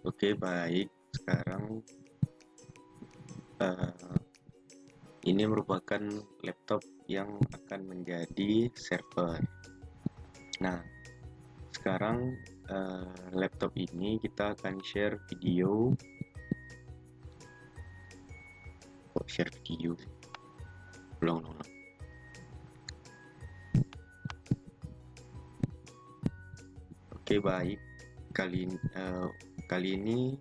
Oke, baik. Sekarang eh, ini merupakan laptop yang akan menjadi server. Nah, sekarang laptop ini kita akan share video. Kok share video? Ulang, ulang, ulang. Oke, baik. Kali ini,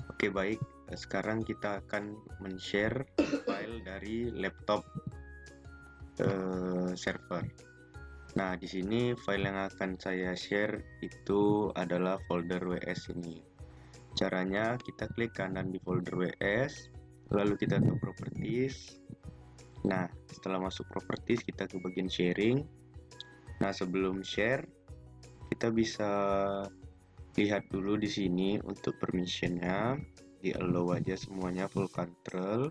oke baik. Sekarang kita akan men-share file dari laptop server. Nah, di sini file yang akan saya share itu adalah folder WS ini. Caranya kita klik kanan di folder WS, lalu kita ke properties. Nah, setelah masuk properties kita ke bagian sharing. Nah, sebelum share kita bisa lihat dulu di sini untuk permissionnya, di allow aja semuanya full control.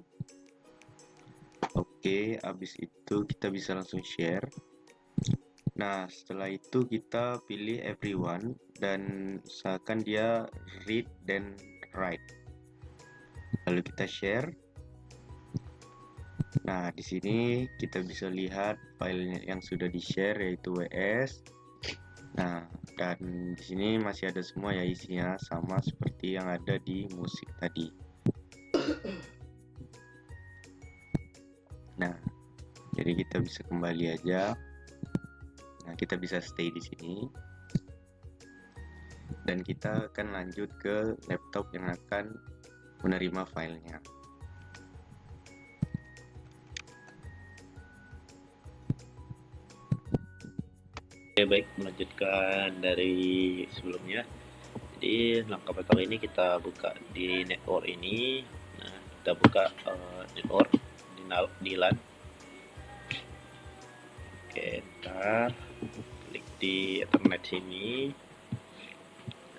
Oke, habis itu kita bisa langsung share. Nah, setelah itu kita pilih everyone dan usahakan dia read dan write. Lalu kita share. Nah, di sini kita bisa lihat filenya yang sudah di-share yaitu WS. Nah, dan di sini masih ada semua ya isinya sama seperti yang ada di musik tadi. Nah, jadi kita bisa kembali aja. Nah, kita bisa stay di sini. Dan kita akan lanjut ke laptop yang akan menerima filenya. Oke, baik, melanjutkan dari sebelumnya. Jadi langkah pertama ini kita buka di network ini. Nah, kita buka network di LAN. Oke, ntar klik di Ethernet sini.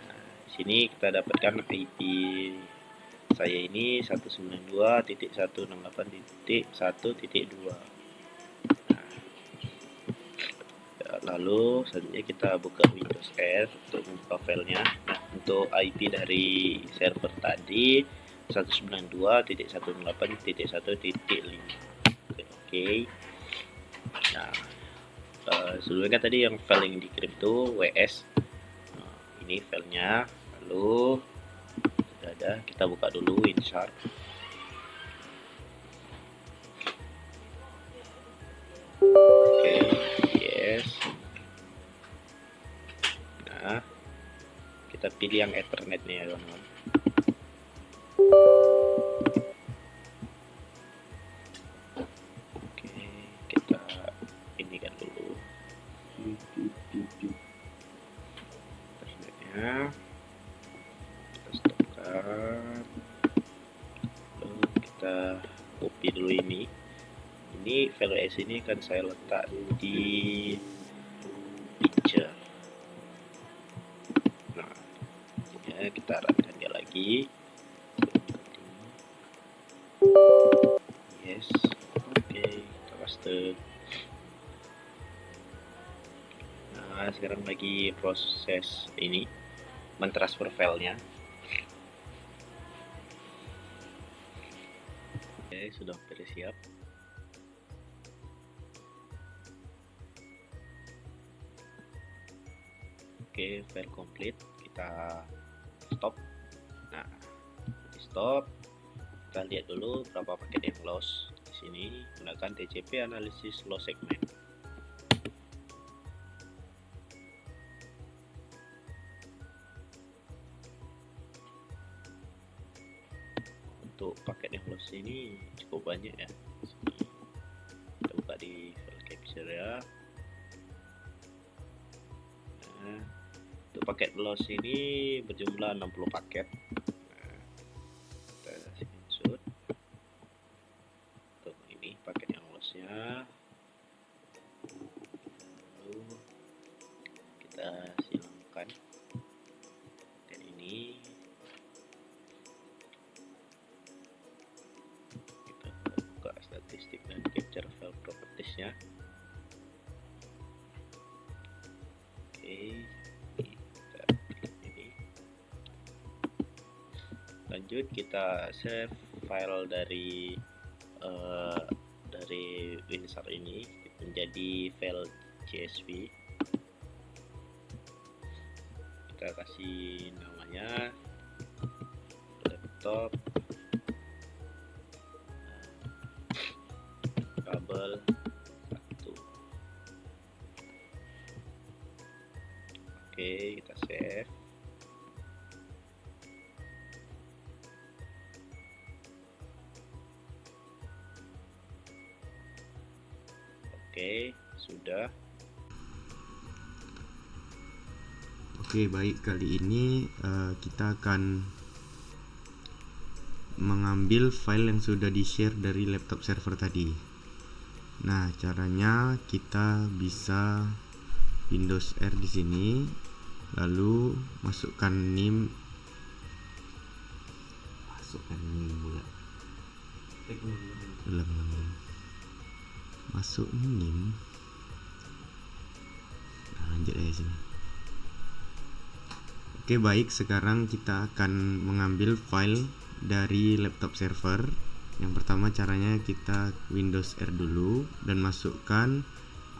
Nah, sini kita dapatkan IP saya ini 192.168.1.2. Lalu selanjutnya kita buka Windows R untuk membuka filenya. Nah, untuk IP dari server tadi 192.168.1.5. Oke. Nah, sebelumnya kan tadi yang file yang dikirim itu WS. Nah, ini filenya. Lalu sudah ada, kita buka dulu WinShark. Oke, yes. Nah, kita pilih yang Ethernet nih ya teman-teman. Oke, kita ini kan dulu Ethernetnya, kita stopkan. Lalu kita copy dulu ini file WS ini kan saya letak di picture. Nah, ya, kita runkan dia lagi. Yes, oke, kita paste. Nah, sekarang lagi proses ini mentransfer filenya. Oke, sudah hampir siap. Oke, file complete. Kita stop. Nah, di stop. Kita lihat dulu berapa paket yang loss. Di sini gunakan TCP analisis loss segment. Untuk paket yang loss ini cukup banyak ya. Kita buka di file capture ya. Nah, untuk paket loss ini berjumlah 60 paket. Nah, kita screenshot untuk ini paket yang lossnya. Lalu kita silangkan paket ini. Kita buka statistik dan capture file propertiesnya. Oke, lanjut kita save file dari WinRAR ini menjadi file CSV. Kita kasih namanya laptop kabel 1. Oke, kita save. Oke, sudah. Oke, baik, kali ini kita akan mengambil file yang sudah di-share dari laptop server tadi. Nah, caranya kita bisa Windows R di sini, lalu masukkan NIM pula. Masuk NIM. Nah, lanjut aja sini. Oke, baik, sekarang kita akan mengambil file dari laptop server. Yang pertama caranya kita Windows R dulu dan masukkan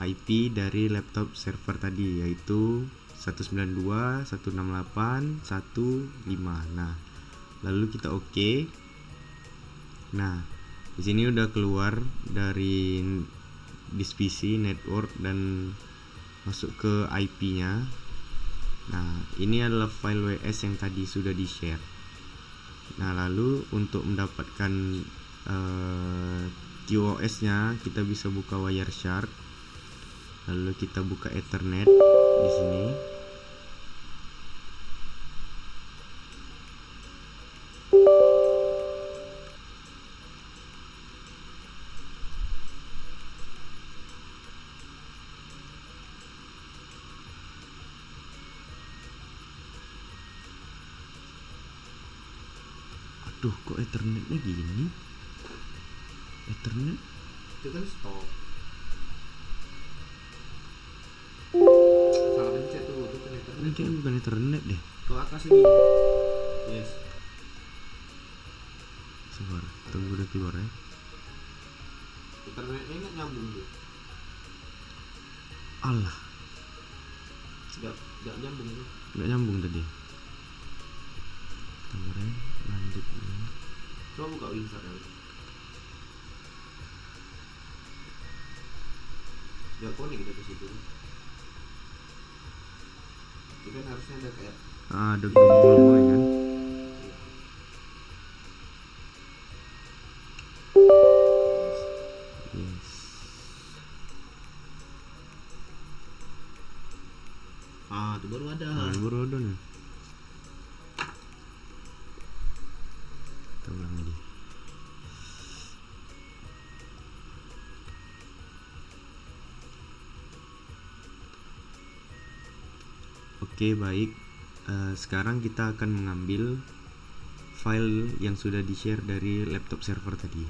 IP dari laptop server tadi, yaitu 192.168.1.5. Nah, lalu kita oke. Nah, di sini udah keluar dari disk PC network dan masuk ke IP-nya. Nah, ini adalah file WS yang tadi sudah di-share. Nah, lalu untuk mendapatkan QoS-nya kita bisa buka Wireshark. Lalu kita buka Ethernet di sini. Aduh, kok Ethernetnya gini? Ethernet Itu kan stop. Salah pencet tuh, itu kan ini Ethernet. kayaknya bukan Ethernet deh. Ke atas ini. Yes. Sabar, tunggu udah keluar ya. Ethernetnya nggak nyambung tuh. Allah, Nggak nyambung tuh. nggak nyambung tadi. Sabar ya, lanjut ya. Coba buka WinRAR ya. Nggak connect gitu ke situ. Itu kan harusnya ada kayak Ada gelombang kan? Yes. itu baru ada. Nah, baru ada nih. Kita ulang lagi. Oke, baik. Sekarang kita akan mengambil file yang sudah di-share dari laptop server tadi.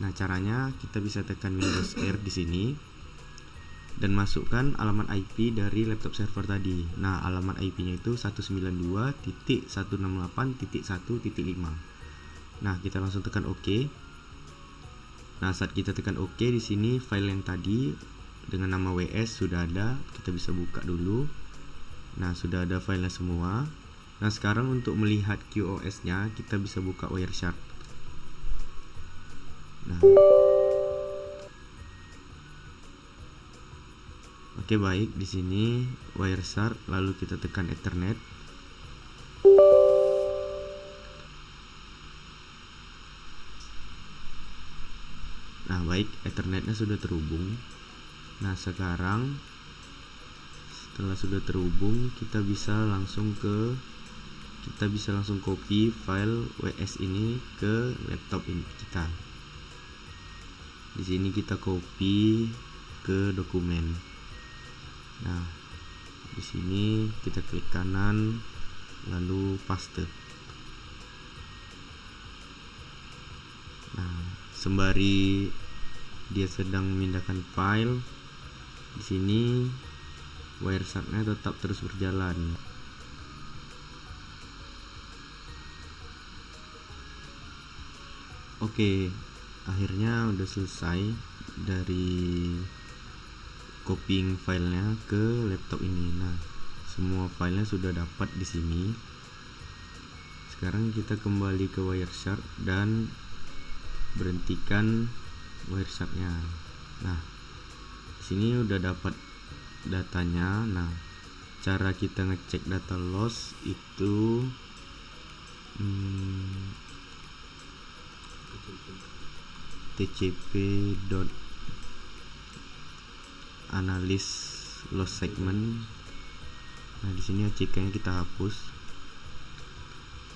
Nah, caranya kita bisa tekan Windows R di sini dan masukkan alamat IP dari laptop server tadi. Nah, alamat IP-nya itu 192.168.1.5. Nah, kita langsung tekan OK. Nah, saat kita tekan OK, di sini file yang tadi dengan nama WS sudah ada. Kita bisa buka dulu. Nah, sudah ada filenya semua. Nah, sekarang untuk melihat QoS-nya kita bisa buka Wireshark. Nah, oke, baik, di sini Wireshark, lalu kita tekan Ethernet. Nah, baik, Ethernetnya sudah terhubung. Nah, sekarang setelah sudah terhubung, kita bisa langsung copy file WS ini ke laptop ini kita. Di sini kita copy ke dokumen. Nah, di sini kita klik kanan lalu paste. Nah, sembari dia sedang memindahkan file, di sini Wireshark-nya tetap terus berjalan. Oke, akhirnya udah selesai dari copying filenya ke laptop ini. Nah, semua filenya sudah dapat di sini. Sekarang kita kembali ke Wireshark dan berhentikan Wiresharknya. Nah, di sini udah dapat datanya. Nah, cara kita ngecek data loss itu tcp.analysis loss segment. Nah, di sini ACK-nya kita hapus.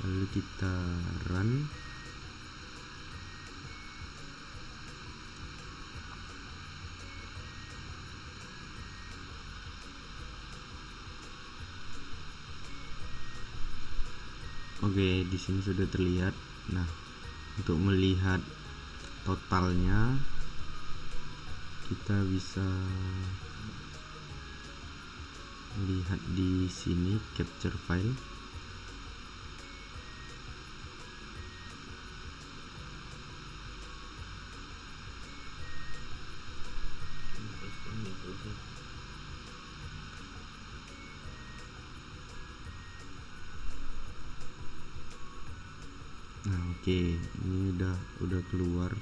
Lalu kita run. Oke, di sini sudah terlihat. Nah, untuk melihat totalnya kita bisa lihat di sini capture file. Nah, oke, ini udah keluar.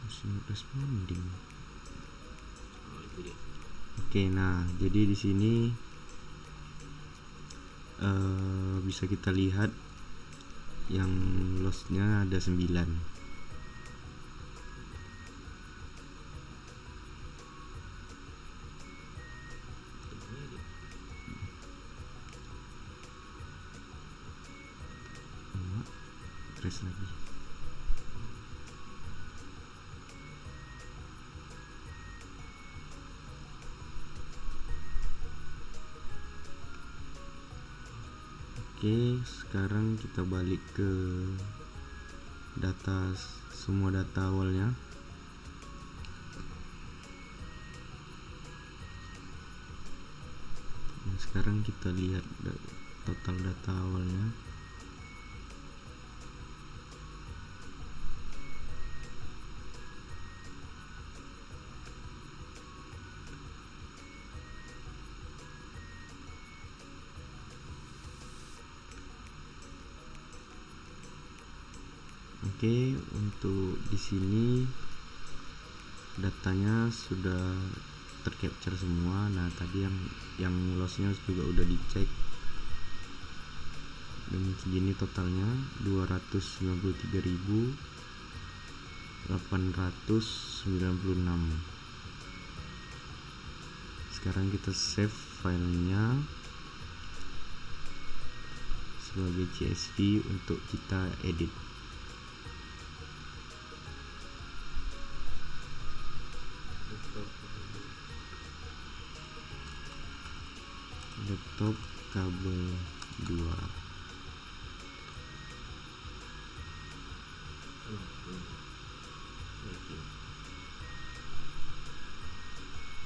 Masih responding. Oke, nah jadi di sini bisa kita lihat yang lossnya ada 9. Trace lagi. Oke, sekarang kita balik ke semua data awalnya. Nah, sekarang kita lihat total data awalnya. Oke, untuk di sini datanya sudah tercapture semua. Nah, tadi yang lossnya juga udah dicek dan segini totalnya 293.896. Sekarang kita save filenya sebagai CSV untuk kita edit. Laptop kabel 2.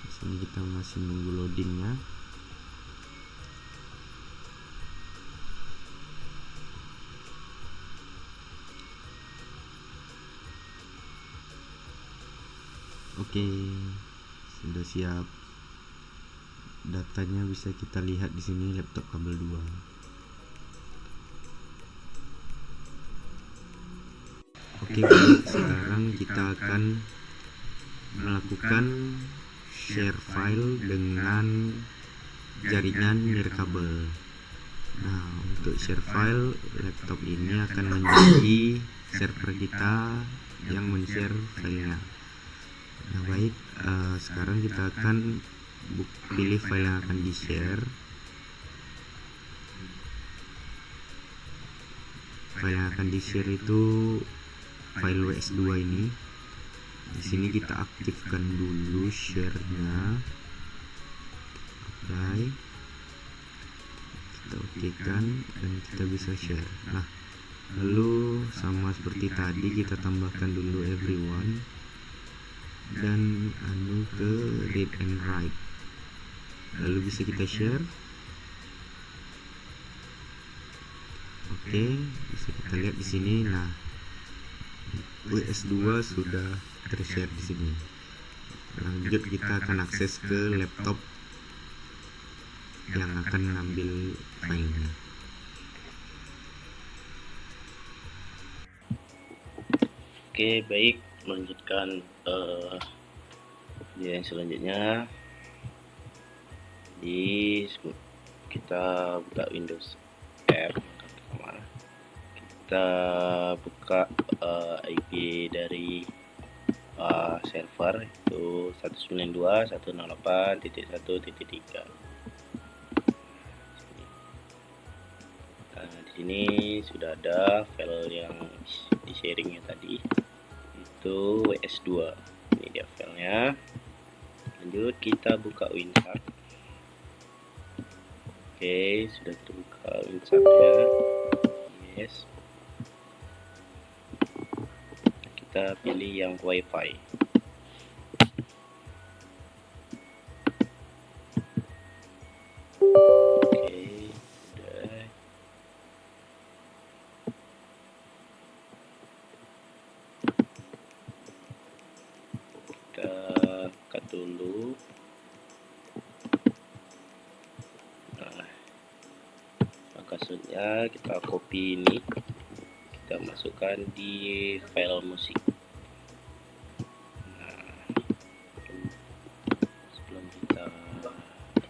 Di sini kita masih nunggu loadingnya. Oke, sudah siap. Datanya bisa kita lihat di sini, laptop kabel 2. Oke, sekarang kita akan melakukan share file dengan jaringan nirkabel. Nah, untuk share file, laptop ini akan menjadi server kita yang men-share filenya. Nah, baik, sekarang kita akan pilih file yang akan di-share. File yang akan di-share itu file WS2 ini. Di sini kita aktifkan dulu share-nya. Apply. Kita oke-kan dan kita bisa share. Nah, lalu sama seperti tadi kita tambahkan dulu everyone dan ke read and write. Lalu bisa kita share. Oke, bisa kita lihat di sini. Nah, WS2 sudah tershare di sini. Lanjut kita akan akses ke laptop yang akan mengambil filenya. Oke, baik, melanjutkan video yang selanjutnya. Kita buka Windows R pertama. Kita buka IP dari server itu 192.168.1.3. Di sini sudah ada file yang di sharingnya tadi, itu WS2. Ini dia filenya. Lanjut kita buka WinRAR. Oke, sudah terbuka WinRAR-nya. Yes. Kita pilih yang WiFi. Oke, sudah. Kita buka dulu. Nah, langkah selanjutnya kita copy ini, kita masukkan di file musik. Nah, sebelum kita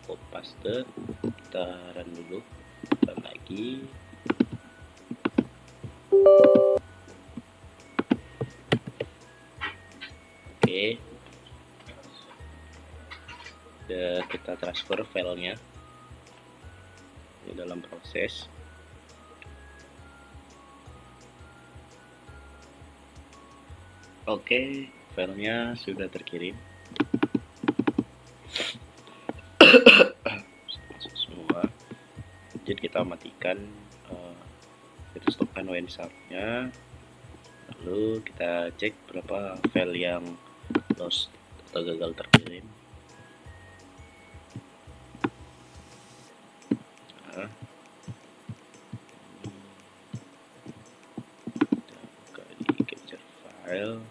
copy paste, kita run dulu, run lagi. Oke, udah kita transfer filenya, ini dalam proses. Oke, filenya sudah terkirim. Masuk semua. Jadi kita matikan, kita stopkan WinRAR-nya. Lalu kita cek berapa file yang lost atau gagal terkirim. Nah, kita buka di capture file.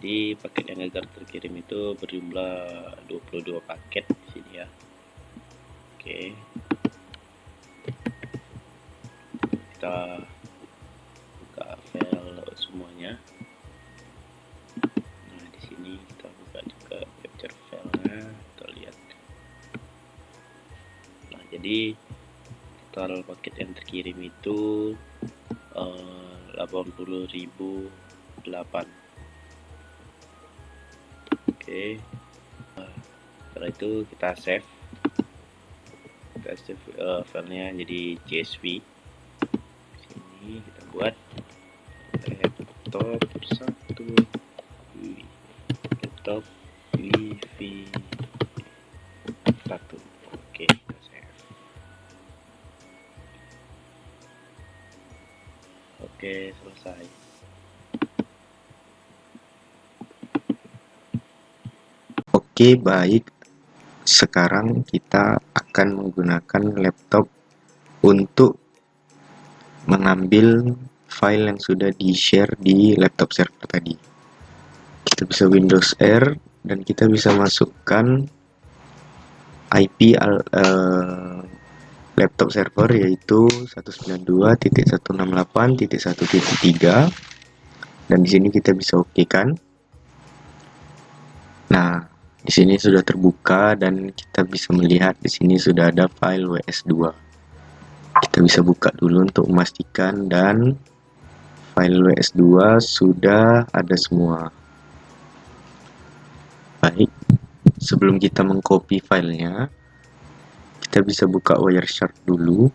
Di paket yang gagal terkirim itu berjumlah 22 paket di sini ya. Oke, kita buka file semuanya. Nah, di sini kita buka juga capture filenya, kita lihat. Nah, jadi total paket yang terkirim itu 80.008. Oke, setelah itu kita save filenya jadi CSV. Sini kita buat laptop 1 Oke, kita save. Oke, selesai. Oke, baik. Sekarang kita akan menggunakan laptop untuk mengambil file yang sudah di-share di laptop server tadi. Kita bisa Windows R dan kita bisa masukkan IP laptop server yaitu 192.168.1.3, dan di sini kita bisa oke kan. Nah, di sini sudah terbuka dan kita bisa melihat di sini sudah ada file WS2. Kita bisa buka dulu untuk memastikan, dan file WS2 sudah ada semua. Baik, sebelum kita mengcopy filenya, kita bisa buka Wireshark dulu.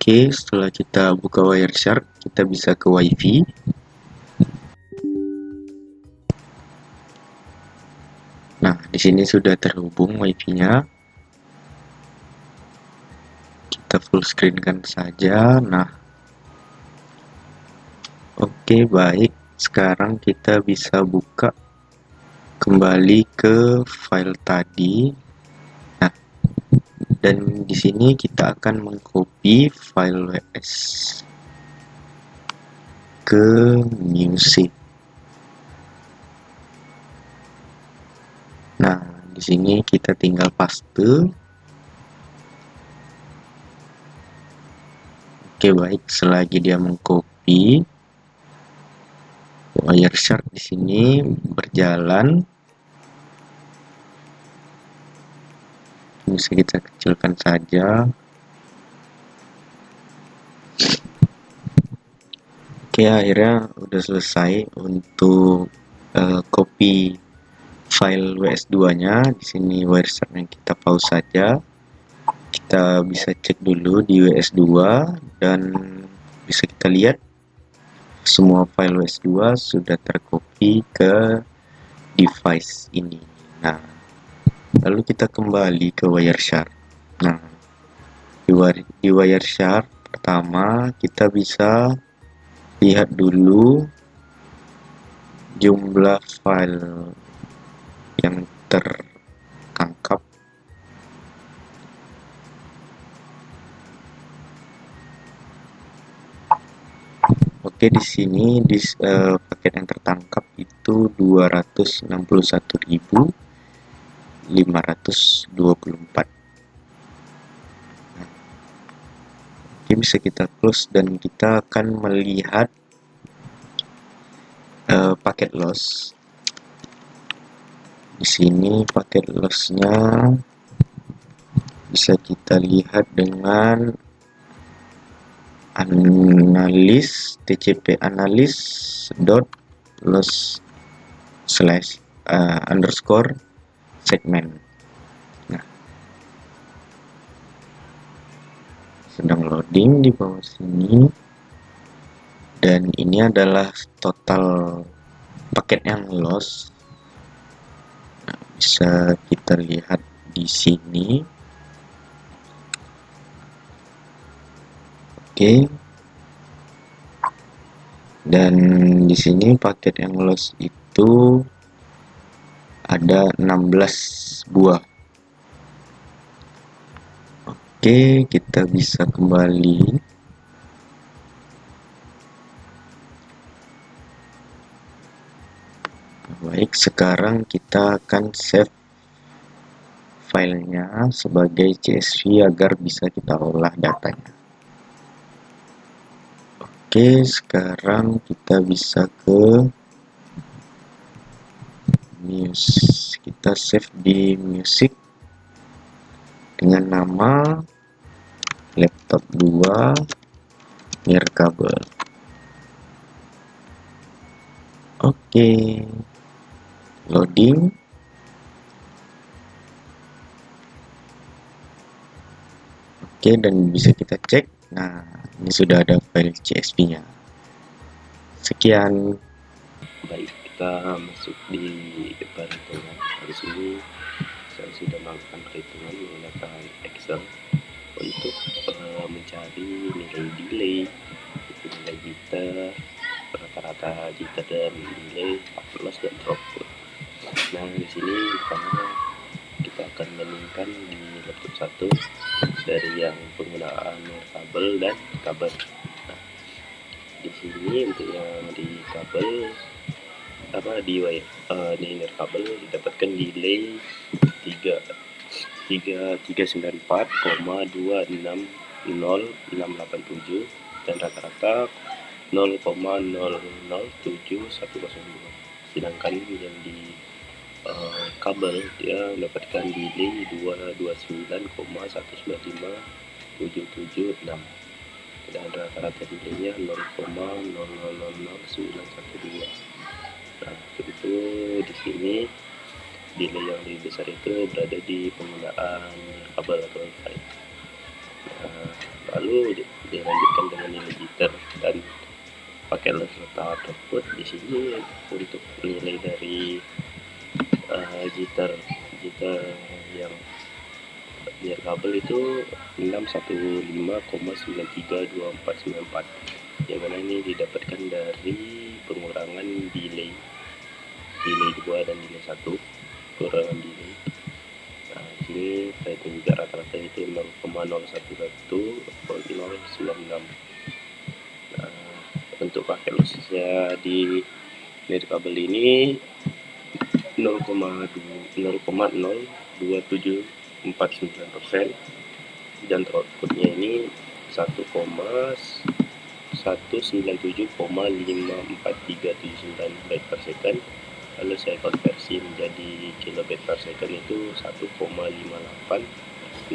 Oke, setelah kita buka Wireshark, kita bisa ke WiFi. Nah, di sini sudah terhubung WiFi-nya. Kita full screen kan saja. Nah, oke, baik. Sekarang kita bisa buka kembali ke file tadi. Nah, dan di sini kita akan mengcopy file WS ke music. Nah, di sini kita tinggal paste. Oke, baik. Selagi dia mengcopy, Wireshark di sini berjalan. Bisa kita kecilkan saja. Oke, akhirnya udah selesai untuk copy file WS2-nya. Di sini Wireshark-nya kita pause saja. Kita bisa cek dulu di WS2 dan bisa kita lihat semua file WS2 sudah tercopy ke device ini. Nah, lalu kita kembali ke Wireshark. Nah, di Wireshark pertama kita bisa lihat dulu jumlah file yang tertangkap. Oke, di sini paket yang tertangkap itu 261.524. Oke, bisa kita close dan kita akan melihat paket loss. Di sini paket lossnya bisa kita lihat dengan analis tcp analis dot loss slash underscore segment. Nah, sedang loading di bawah sini, dan ini adalah total paket yang loss. Nah, bisa kita lihat di sini. Oke, dan di sini paket yang loss itu ada 16 buah. Oke, kita bisa kembali. Baik, sekarang kita akan save filenya sebagai CSV agar bisa kita olah datanya. Oke, sekarang kita bisa ke music. Kita save di music dengan nama laptop 2 nirkabel. Oke, loading. Oke, dan bisa kita cek. Nah, ini sudah ada file CSV-nya. Sekian. Baik, kita masuk di perhitungan. Di sini saya sudah melakukan perhitungan menggunakan Excel untuk mencari nilai delay, nilai jitter, rata-rata jitter, dan nilai loss dan throughput. Nah, di sini karena kita akan bandingkan di laptop 1 dari yang penggunaan kabel dan kabel. Nah, di sini untuk yang di kabel di nirkabel didapatkan delay 394,26067 dan rata-rata 0,007102. Sedangkan yang di kabel dia mendapatkan delay 229,195,776 dan rata-rata delaynya 0,000912. Nah, itu di sini delay yang lebih besar itu berada di penggunaan kabel atau wifi. Nah, lalu dilanjutkan dengan nilai jitter dan pakai loss serta output. Di sini untuk nilai dari jitter yang biar kabel itu 615,932494, yang mana ini didapatkan dari pengurangan delay 2 dan delay 1, pengurangan delay. Nah, di sini saya juga rata-rata itu 0,011.096. Nah, untuk pakai lossnya di nirkabel ini 0,02749% dan outputnya ini 1,197,54379 byte per second. Lalu saya konversi menjadi kilobit per second itu 1,5803503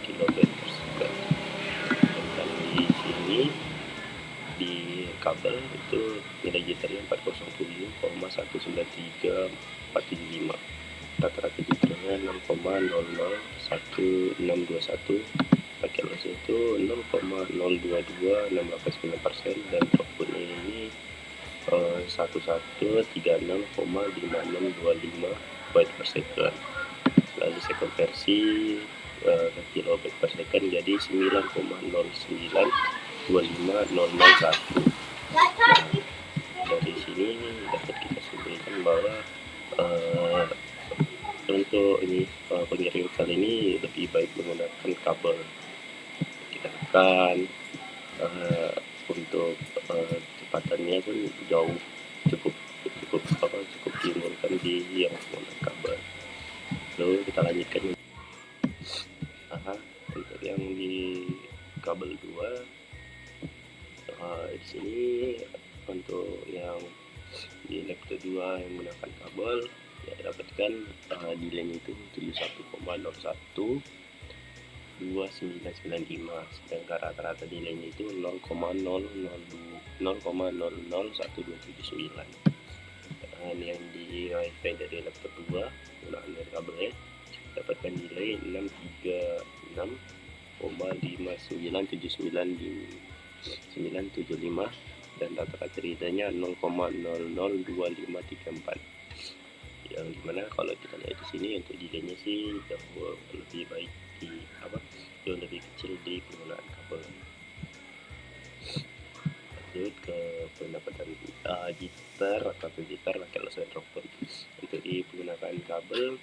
kilobit per second. Dan di sini di kabel itu nilai jitternya 407,193475, rata-rata jitternya 0,001621, pakai loss itu 0,022689% dan outputnya ini 1136,5625 byte per second. Lalu saya konversi ke kilobit per second jadi 9,09250001. Dari sini dapat kita simpulkan bahwa untuk ini pengirim file ini lebih baik menggunakan kabel. Kita akan untuk kecepatannya pun jauh cukup diunggulkan di yang menggunakan kabel. Lalu kita lanjutkan untuk yang di kabel 2. Di sini untuk yang di laptop 2 yang menggunakan kabel ya dapatkan delaynya itu 71,012995, sedangkan rata-rata delaynya itu 0,00129. Dan yang di wifi dari laptop 2 menggunakan dari kabelnya dapatkan delay 636,59795 dan rata-rata delaynya 0,002534, yang dimana kalau kita lihat di sini untuk delaynya sih jauh lebih baik jauh lebih kecil di penggunaan kabel. Lanjut ke pendapatan jitter atau jitter pakai loss and output. Untuk di penggunaan kabel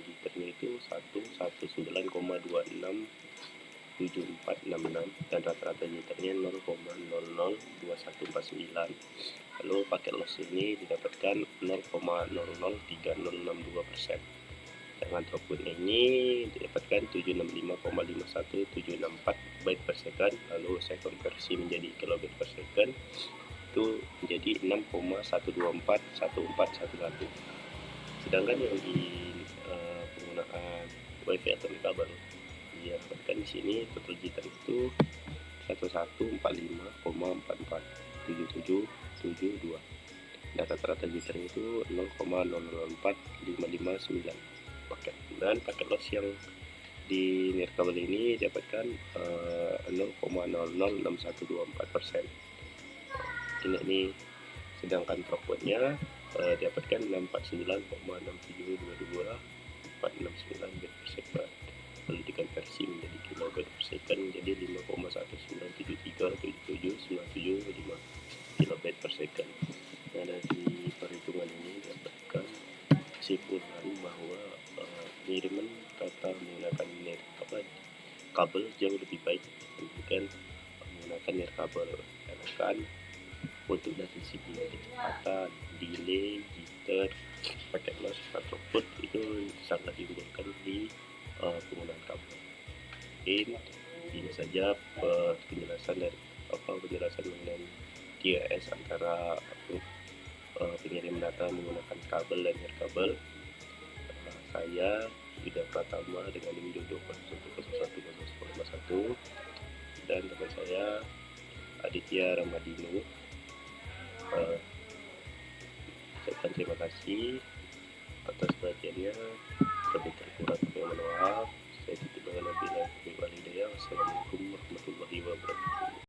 jitternya itu 119,267466 dan rata-rata jitternya 0,002149. Lalu paket loss ini didapatkan 0,003062%. Dengan outputnya ini didapatkan 765,51764 byte per second. Lalu saya konversi menjadi kilobit per second itu menjadi 6,1241411. Sedangkan yang di penggunaan wifi atau kabel didapatkan di sini total jitter itu 1145,447772 dan rata-rata jitternya itu 0,004559 paket. Dan paket loss yang di nirkabel ini dapatkan 0,006124%. Ini sedangkan outputnya dapatkan 649,6722,469 bit per second. Lalu dikonversi menjadi kilobit per second menjadi 5,197377975 kilobit per second. Nah, dari perhitungan ini dapatkan kesimpulan bahwa pengiriman data menggunakan kabel jauh lebih baik dibandingkan menggunakan nirkabel, karena kan untuk dari segi kecepatan, delay, jitter, paket loss, output itu sangat diunggulkan di penggunaan kabel. Ini saja penjelasan mengenai TIS antara pengirim data menggunakan kabel dan nirkabel. Saya Yuda Pratama dengan NIM 201010151 dan teman saya Aditya Ramadino. Ucapkan terima kasih atas perhatiannya. Lebih kurang mohon maaf. Saya tutup dengan wabillahi taufiq wal hidayah. Wassalamualaikum tiba-tiba bro.